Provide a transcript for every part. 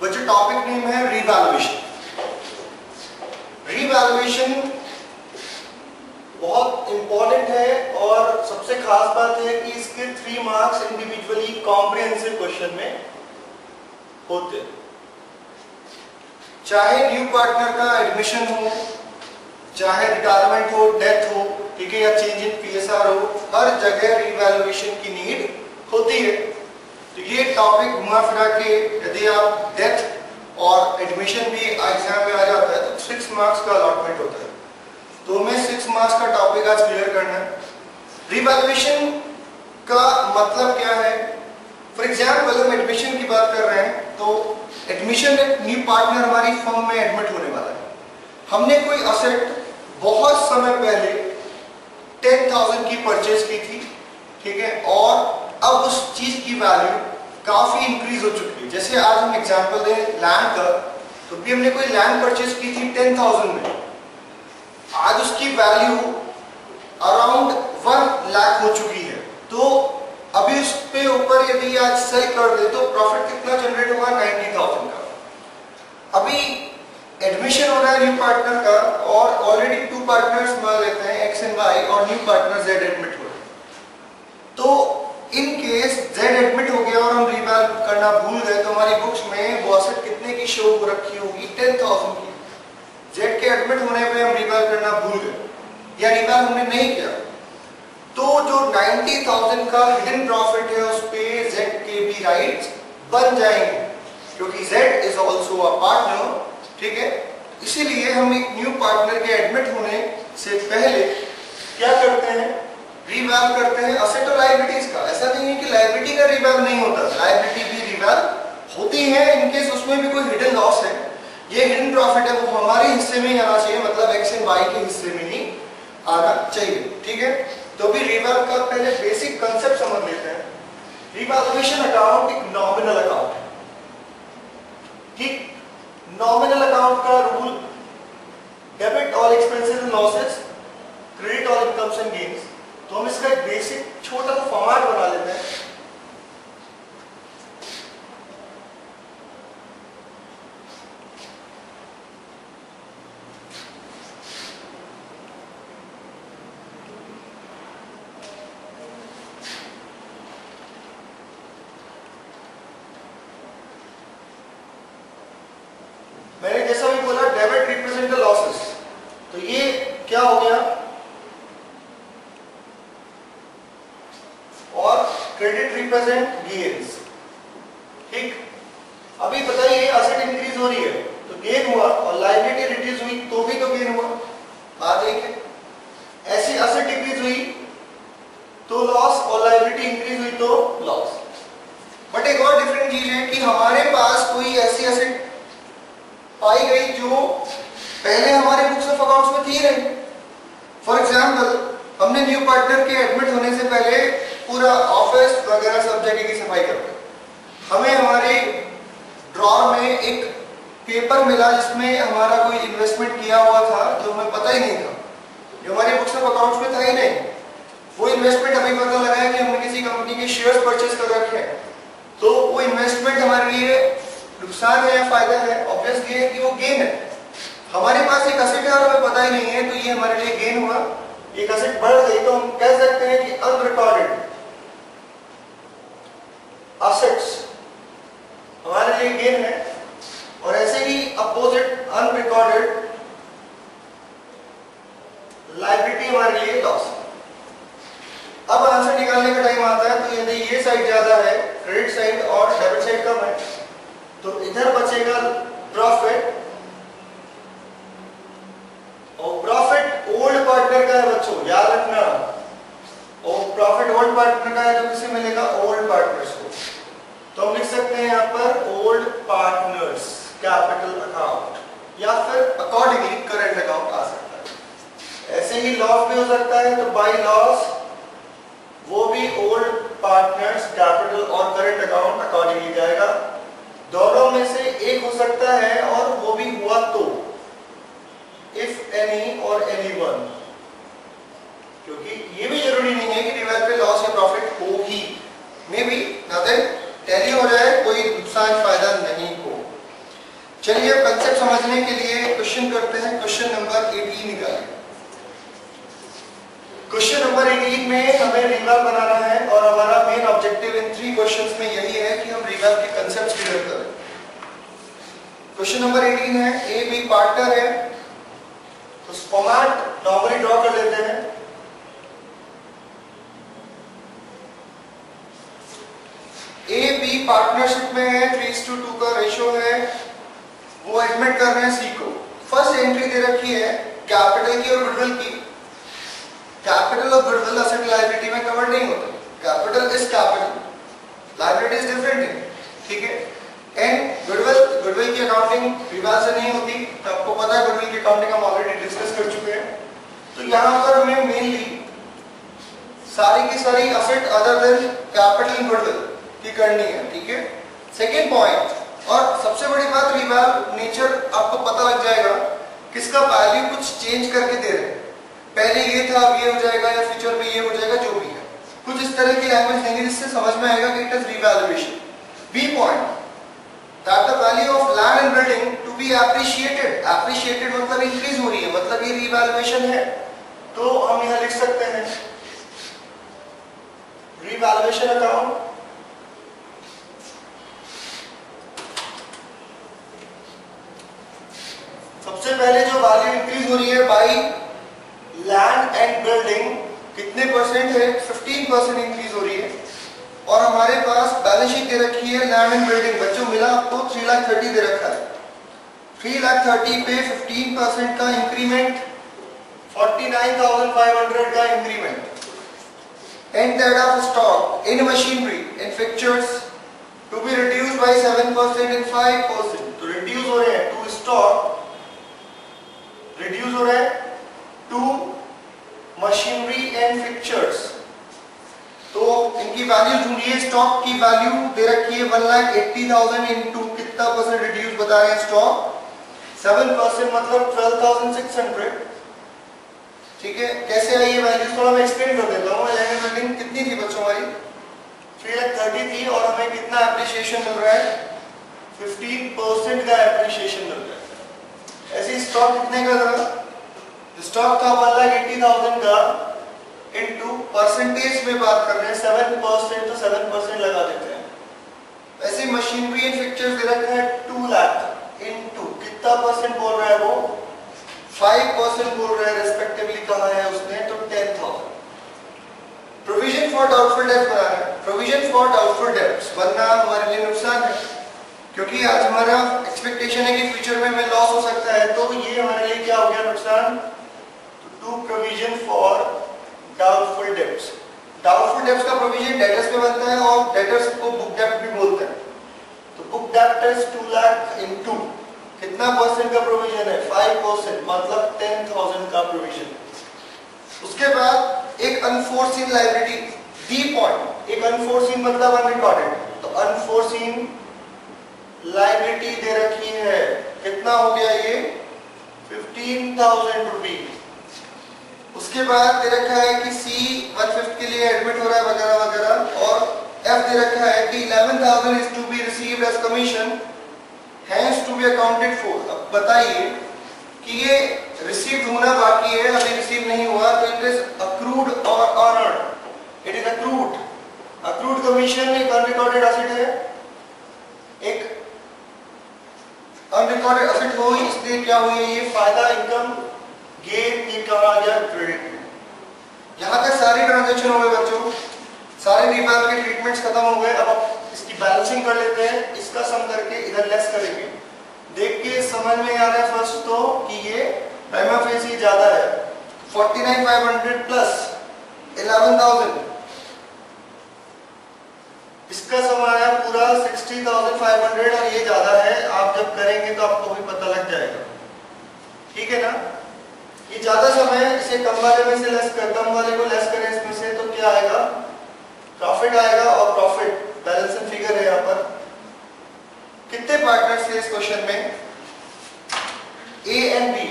वो जो topic name है रीवैल्यूएशन। रीवैल्यूएशन बहुत इंपॉर्टेंट है और सबसे खास बात है कि इसके 3 मार्क्स इंडिविजुअली कॉम्प्रिहेंसिव क्वेश्चन में होते हैं। चाहे न्यू पार्टनर का एडमिशन हो, चाहे रिटायरमेंट हो, डेथ हो, ठीक है, या चेंज इन पीएसआर हो, हर जगह रीवैल्यूएशन की नीड होती है। तो ये टॉपिक घुमा फिरा के यदि आप डेथ और एडमिशन भी एग्जाम में आ जाता है तो 6 मार्क्स का अलॉटमेंट होता है। तो हमें 6 मार्क्स का टॉपिक आज क्लियर करना है। रीवैल्यूएशन का मतलब क्या है? फॉर एग्जाम्पल हम एडमिशन की बात कर रहे हैं तो एडमिशन एक न्यू पार्टनर हमारी फर्म में एडमिट होने वाला है। हमने कोई असेट बहुत समय पहले 10,000 की परचेज की थी, ठीक है, और अब उस चीज की वैल्यू काफी इंक्रीज हो चुकी है। जैसे आज हम एग्जांपल दें लैंड का, तो भी हमने कोई लैंड परचेज की थी 10,000 में, आज उसकी वैल्यू अराउंड 1 लाख हो चुकी है। तो अभी उस पे ऊपर यदि आज सेल कर दे तो प्रॉफिट कितना जनरेट होगा? 90,000 का। अभी एडमिशन हो रहा है न्यू पार्टनर का और ऑलरेडी 2 पार्टनर्स मान लेते हैं एक्स एंड वाई और न्यू पार्टनर जेड एडमिट हो रहे हैं। तो इन केस जेड एडमिट हो गया और हम रीवैल करना भूल गए तो हमारी बुक्स में वो असेट कितने की शो हो रखी होगी? 10,000 की। जेड के एडमिट होने पे हम रीवैल करना भूल गए या रीवैल हमने नहीं किया, तो जो 90,000 का हिडन प्रॉफिट है उस पे जेड के भी राइट्स बन जाएंगे, क्योंकि Z is also a partner, ठीक है। इसीलिए हम एक न्यू पार्टनर के एडमिट होने से पहले क्या करते हैं? रीवैल करते हैं असेट और लायबिलिटीज का। ऐसा नहीं है कि लायबिलिटी का रीवैल नहीं होता, लायबिलिटी भी रीवैल होती है इनकेस उसमें भी कोई हिडन लॉस है। ये हिडन प्रॉफिट है वो हमारे हिस्से में ही आना चाहिए, मतलब एक्स एंड वाई के हिस्से में ही आना चाहिए, ठीक है। तो भी रीवैल का पहले बेसिक कंसेप्ट समझ लेते हैं। रीवैल्यूएशन अकाउंट एक नॉमिनल अकाउंट है, ठीक। नॉमिनल अकाउंट का rule debit all expenses and losses, credit all incomes and gains. तो हम इसका एक बेसिक छोटा सा फॉर्मेट बना लेते हैं। मैंने जैसा भी बोला डेबिट रिप्रेजेंट द लॉसेस, तो ये क्या हो गया, और क्रेडिट रिप्रेजेंट गेन्स, ठीक। अभी बताइए असेट इंक्रीज हो रही है तो गेन हुआ और लायबिलिटी रिड्यूस हुई तो भी तो गेन हुआ, बात एक है। ऐसी असेट डिक्रीज हुई तो लॉस और लायबिलिटी इंक्रीज हुई तो लॉस। बट एक और डिफरेंट चीज है कि हमारे पास कोई ऐसी असेट पाई गई जो पहले हमारे बुक्स ऑफ अकाउंट्स में थी नहीं। फॉर एग्जांपल हमने न्यू पार्टनर के एडमिट होने से पहले पूरा ऑफिस वगैरह सब जगह की सफाई कर दी। हमें हमारे ड्रॉर में एक पेपर मिला जिसमें हमारा कोई इन्वेस्टमेंट किया हुआ था जो हमें पता ही नहीं था, जो हमारे बुक्स ऑफ अकाउंट्स में था ही नहीं। वो इन्वेस्टमेंट हमें पता लगा है कि हमने किसी कंपनी के शेयर्स परचेज कर रखे हैं, तो वो इन्वेस्टमेंट हमारे लिए नुकसान है या फायदा है? ऑब्वियसली है कि वो गेन है। हमारे पास एक असेट है और हमें पता ही नहीं है, तो ये हमारे लिए गेन हुआ। एक असेट बढ़ गई तो हम कह सकते हैं कि अनरिकॉर्डेड असेट्स हमारे लिए गेन है, और ऐसे ही अपोजिट अनरिकॉर्डेड लायबिलिटी हमारे लिए लॉस। अब आंसर निकालने का टाइम आता है, तो यदि ये साइड ज्यादा है, क्रेडिट साइड और डेबिट साइड कम है, तो इधर बचेगा प्रॉफिट, और प्रॉफिट ओल्ड पार्टनर का है बच्चों, याद रखना। और प्रॉफिट ओल्ड पार्टनर का है तो किसे मिलेगा? ओल्ड पार्टनर्स को। तो हम लिख सकते हैं यहाँ पर ओल्ड पार्टनर्स कैपिटल अकाउंट, या फिर अकॉर्डिंगली करंट अकाउंट आ सकता है। ऐसे ही लॉस भी हो सकता है, तो बाय लॉस वो भी ओल्ड पार्टनर्स कैपिटल और करंट अकाउंट अकॉर्डिंगली जाएगा। दोनों में से एक हो सकता है और वो भी हुआ तो इफ एनी और एनी वन, क्योंकि ये भी जरूरी नहीं है कि रिवैल्यूएशन पे लॉस या प्रॉफिट हो ही, मे बी नथिंग टैली हो जाए, कोई नुकसान फायदा नहीं हो, चलिए अब कंसेप्ट समझने के लिए क्वेश्चन करते हैं। क्वेश्चन नंबर 18 निकालें। क्वेश्चन नंबर 18 में हमें रिवैप बनाना है और हमारा मेन ऑब्जेक्टिव इन 3 क्वेश्चंस में यही है कि हम रिवैप के कंसेप्ट्स क्लियर करें। क्वेश्चन नंबर 18 है, ए बी पार्टनर है, तो फॉर्मेट नॉर्मली ड्रॉ कर लेते हैं। ए बी पार्टनरशिप में है, 3:2 का रेशियो है, वो एडमिट कर रहे हैं सी को। फर्स्ट एंट्री दे रखी है कैपिटल की और गुडविल की। कैपिटल और गुडविल असेट लायबिलिटी में कवर नहीं होते। Capital is capital, liability is different है, ठीक है। एंड गुडविल की अकाउंटिंग रिवाज से नहीं होती, तो आपको पता है गुडविल की अकाउंटिंग हम ऑलरेडी डिस्कस कर चुके हैं। तो यहाँ पर हमें मेनली सारी की सारी asset other than capital and goodwill की करनी है, ठीक है। सेकेंड पॉइंट, और सबसे बड़ी बात, रिवैल्व नेचर आपको पता लग जाएगा किसका वैल्यू कुछ चेंज करके दे रहे हैं। पहले ये था, अब ये हो जाएगा, या फ्यूचर में ये हो जाएगा, जो भी है कुछ इस तरह की लैंग्वेज देंगे जिससे समझ में आएगा कि it is revaluation. B point, that the value of land and building to be appreciated. Appreciated मतलब इंक्रीज हो रही है, मतलब ये रिवैल्यूएशन है। तो हम यहां लिख सकते हैं रिवैल्यूएशन अकाउंट सबसे पहले जो वैल्यू इंक्रीज हो रही है बाई लैंड एंड बिल्डिंग कितने परसेंट है, 15% इंक्रीज हो रही है। और हमारे पास बैलेंस शीट दे रखी है लैंड एंड बिल्डिंग, बच्चों मिला आपको 3,30,000 दे रखा है। 3,30,000 पे 15% का इंक्रीमेंट, 49,500 का increment. And that of stock in machinery and fixtures to be reduced by 7% and 5%। तो रिड्यूस हो रहे हैं टू स्टॉक, रिड्यूस हो रहा है टू मशीनरी एंड फिक्चर्स। तो इनकी वैल्यू ढूंढिए। स्टॉक की वैल्यू दे रखी है 1,80,000 इनटू कितना परसेंट रिड्यूस बता रहे हैं स्टॉक, 7% मतलब 12,600, ठीक है। कैसे आई ये वैल्यूज थोड़ा मैं एक्सप्लेन कर देता हूँ। लैंड बिल्डिंग कितनी थी बच्चों हमारी, 3,30,000 थी, और हमें कितना एप्रिसिएशन मिल रहा है, 15% का एप्रिसिएशन मिल रहा है। ऐसे स्टॉक कितने का था, स्टॉक था 1,80,000 का, इनटू परसेंटेज में बात कर रहे हैं 7%, तो 7% लगा देते हैं। वैसे मशीनरी एंड फिक्चर्स दे रखा है 2 लाख इनटू कितना परसेंट बोल रहा है वो, 5% बोल रहा है रेस्पेक्टिवली, कहा है उसने, तो 10,000। प्रोविजन फॉर डाउटफुल डेब्ट्स बना है। प्रोविजन फॉर डाउटफुल डेब्ट्स बनना हमारे लिए नुकसान है, क्योंकि आज हमारा एक्सपेक्टेशन है कि फ्यूचर में हमें लॉस हो सकता है। तो ये हमारे लिए क्या हो गया नुकसान। To provision for doubtful debts. Doubtful debts का प्रोविजन डेटर्स पे बनता है, और डेटर्स को बुक डेब्ट भी बोलते हैं। तो बुक डेब्टर्स 2 लाख इनटू कितना परसेंट का प्रोविजन है, 5%, मतलब 10,000 का प्रोविजन। उसके बाद एक अनफोर्सीन लायबिलिटी, डी पॉइंट। एक अनफोर्सीन मतलब अनरिकॉर्डेड, तो अनफोर्सीन लायबिलिटी दे रखी है, कितना हो गया ये, 15,000 रुपीज। उसके बाद दे रखा है कि सी 1/5 के लिए एडमिट हो रहा है वगैरह वगैरह, और एफ दे रखा है कि 11,000 is to be received as commission, hence to be accounted for. अब बताइए कि ये रिसीव होना बाकी है, अभी रिसीव नहीं हुआ, तो इट इज अक्रूड और honoured. It is accrued. Accrued commission एक अनरिकॉर्डेड एसेट है, एक अनरिकॉर्डेड एसेट हो, इसलिए क्या हुई है ये, फायदा, इनकम, गेन, ये कहा गया क्रेडिट। यहां तक सारी ट्रांजैक्शन हो गए बच्चों, सारे रिवैल्व के ट्रीटमेंट्स खत्म हो गए। अब आप इसकी बैलेंसिंग कर लेते हैं, इसका सम करके इधर लेस करेंगे। देख के समझ में आ रहा है फर्स्ट तो कि ये प्राइमा फेसी ज्यादा है, 49,500 प्लस 11,000, इसका सम आया पूरा 60,500, और ये ज्यादा है। आप जब करेंगे तो आपको भी पता लग जाएगा, ठीक है ना। ये ज्यादा समय है, इसे कम वाले में से लेस कर, कम वाले को लेस करें इसमें से, तो क्या आएगा, प्रॉफिट आएगा। और प्रॉफिट बैलेंसिंग फिगर है यहाँ पर। कितने पार्टनर्स थे इस क्वेश्चन में, ए एंड बी,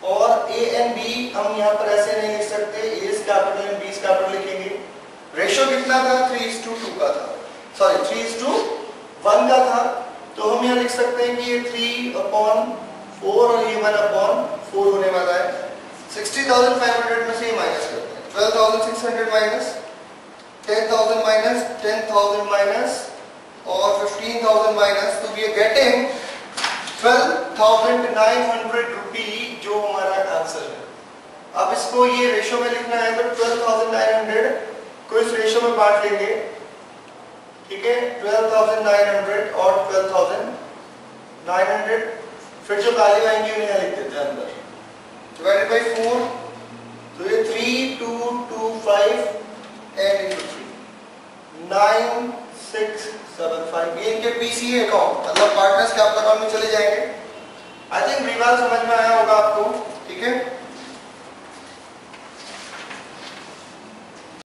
और ए एंड बी हम यहाँ पर ऐसे नहीं लिख सकते, A is capital and B is capital लिखेंगे। रेशियो कितना था, 3:2 का था, सॉरी 3:1 का था। तो हम यहाँ लिख सकते हैं कि ये 3/4 और ये 1/4 होने वाला है। 60,500 में से ये माइनस करते हैं। 12,600 माइनस 10,000 माइनस 10,000 माइनस और 15,000 माइनस, तो वी आर गेटिंग 12,900 रुपी जो हमारा आंसर है। अब इसको ये रेशो में लिखना है तो 12,900 को इस रेशो में बांट लेंगे, ठीक है। 12,900 और 12,900, फिर जो वैल्यू आएंगी उन्हें यहाँ लिख देते हैं अंदर, डिवाइडेड बाई 4, तो ये 3,225 एंड इनटू 3 9,675। ये इनके पीसीए अकाउंट मतलब पार्टनर्स कैपिटल अकाउंट में चले जाएंगे। आई थिंक रिवाल समझ में आया होगा आपको, ठीक है।